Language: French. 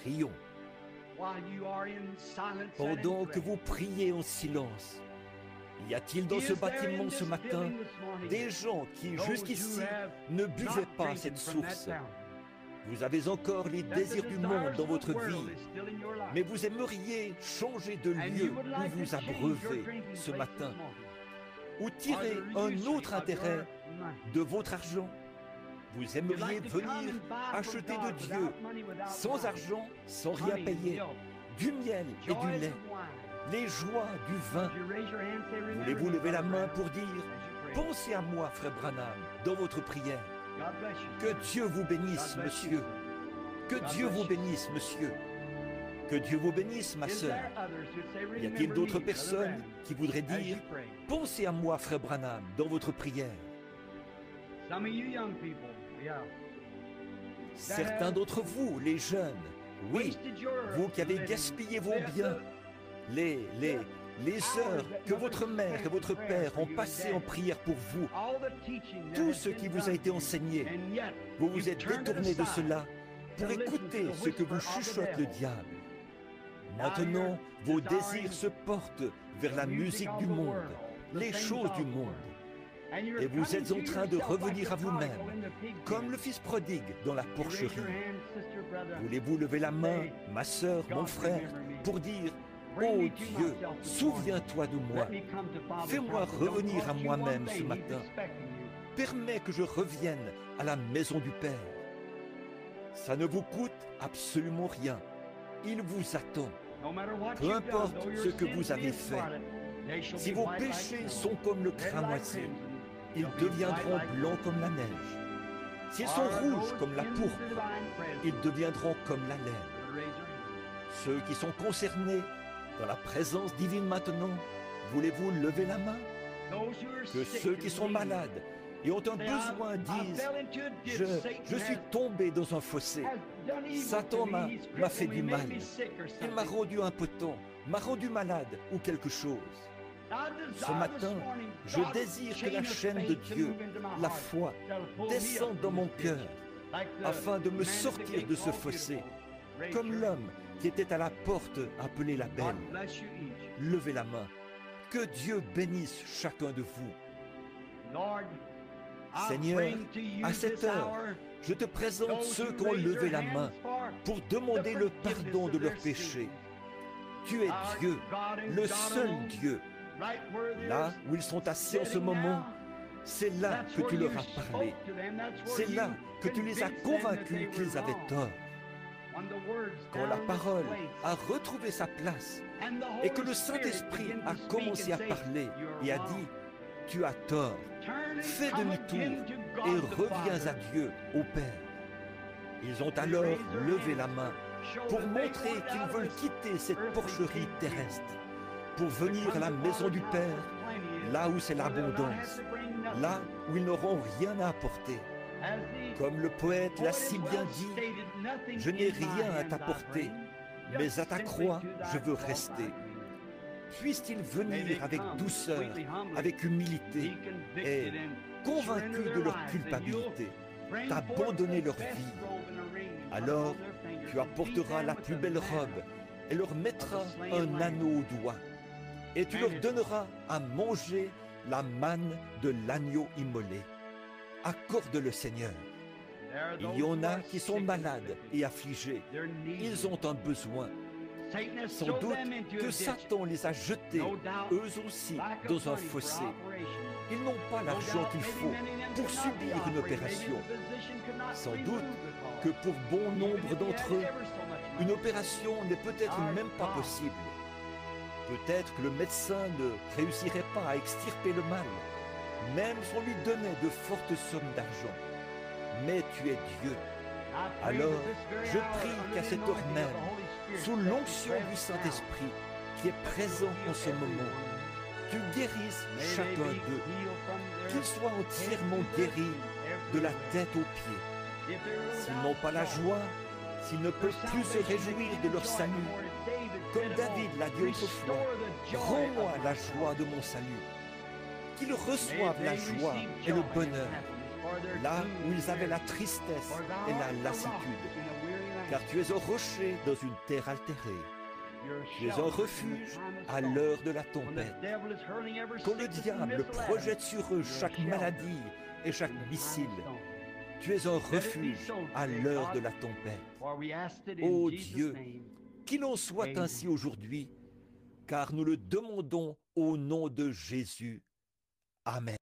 prions. Pendant que vous priez en silence, y a-t-il dans ce bâtiment ce matin des gens qui jusqu'ici ne buvaient pas cette source? Vous avez encore les désirs du monde dans votre vie, mais vous aimeriez changer de lieu où vous abreuvez ce matin, ou tirer un autre intérêt de votre argent. Vous aimeriez venir acheter de Dieu sans argent, sans rien payer, du miel et du lait, les joies du vin. Voulez-vous lever la main pour dire « Pensez à moi, frère Branham, dans votre prière ». Que Dieu vous bénisse, monsieur. Que Dieu vous bénisse, monsieur. Que Dieu vous bénisse, ma sœur. Y a-t-il d'autres personnes qui voudraient dire « Pensez à moi, frère Branham, dans votre prière ». Certains d'entre vous, les jeunes, oui, vous qui avez gaspillé vos biens, les heures que votre mère et votre père ont passées en prière pour vous, tout ce qui vous a été enseigné, vous vous êtes détourné de cela pour écouter ce que vous chuchote le diable. Maintenant, vos désirs se portent vers la musique du monde, les choses du monde. Et vous êtes en train de revenir à vous-même, comme le fils prodigue dans la porcherie. Voulez-vous lever la main, ma sœur, mon frère, pour dire « Oh Dieu, souviens-toi de moi. Fais-moi revenir à moi-même ce matin. Permets que je revienne à la maison du Père. » Ça ne vous coûte absolument rien. Il vous attend. Peu importe ce que vous avez fait. Si vos péchés sont comme le cramoisi, ils deviendront blancs comme la neige. S'ils sont rouges comme la pourpre, ils deviendront comme la laine. Ceux qui sont concernés dans la présence divine maintenant, voulez-vous lever la main? Que ceux qui sont malades et ont un besoin disent « Je suis tombé dans un fossé. Satan m'a fait du mal. Il m'a rendu impotent, m'a rendu malade ou quelque chose. » Ce matin, je désire que la chaîne de Dieu, la foi, descende dans mon cœur afin de me sortir de ce fossé, comme l'homme qui était à la porte appelé la belle. Levez la main. Que Dieu bénisse chacun de vous. Seigneur, à cette heure, je te présente ceux qui ont levé la main pour demander le pardon de leurs péchés. Tu es Dieu, le seul Dieu. Là où ils sont assis en ce moment, c'est là que tu leur as parlé. C'est là que tu les as convaincus qu'ils avaient tort. Quand la parole a retrouvé sa place et que le Saint-Esprit a commencé à parler et a dit « Tu as tort, fais demi-tour et reviens à Dieu, au Père ». Ils ont alors levé la main pour montrer qu'ils veulent quitter cette porcherie terrestre, pour venir à la maison du Père, là où c'est l'abondance, là où ils n'auront rien à apporter. Comme le poète l'a si bien dit, « Je n'ai rien à t'apporter, mais à ta croix, je veux rester. » Puissent-ils venir avec douceur, avec humilité, et, convaincus de leur culpabilité, t'abandonner leur vie. Alors, tu apporteras la plus belle robe et leur mettras un anneau au doigt. Et tu leur donneras à manger la manne de l'agneau immolé. Accorde le Seigneur. Il y en a qui sont malades et affligés. Ils ont un besoin. Sans doute que Satan les a jetés, eux aussi, dans un fossé. Ils n'ont pas l'argent qu'il faut pour subir une opération. Sans doute que pour bon nombre d'entre eux, une opération n'est peut-être même pas possible. Peut-être que le médecin ne réussirait pas à extirper le mal, même si on lui donnait de fortes sommes d'argent. Mais tu es Dieu. Alors, je prie qu'à cette heure même, sous l'onction du Saint-Esprit qui est présent en ce moment, tu guérisses chacun d'eux, qu'ils soient entièrement guéris de la tête aux pieds. S'ils n'ont pas la joie, s'ils ne peuvent plus se réjouir de leur salut, comme David l'a dit autrefois, rends-moi la joie de mon salut. Qu'ils reçoivent la joie et le bonheur, là où ils avaient la tristesse et la lassitude. car tu es un rocher dans une terre altérée. Tu es un refuge à l'heure de la tempête. Quand le diable projette sur eux chaque maladie et chaque missile, tu es un refuge à l'heure de la tempête. Ô Dieu, qu'il en soit ainsi aujourd'hui, car nous le demandons au nom de Jésus. Amen.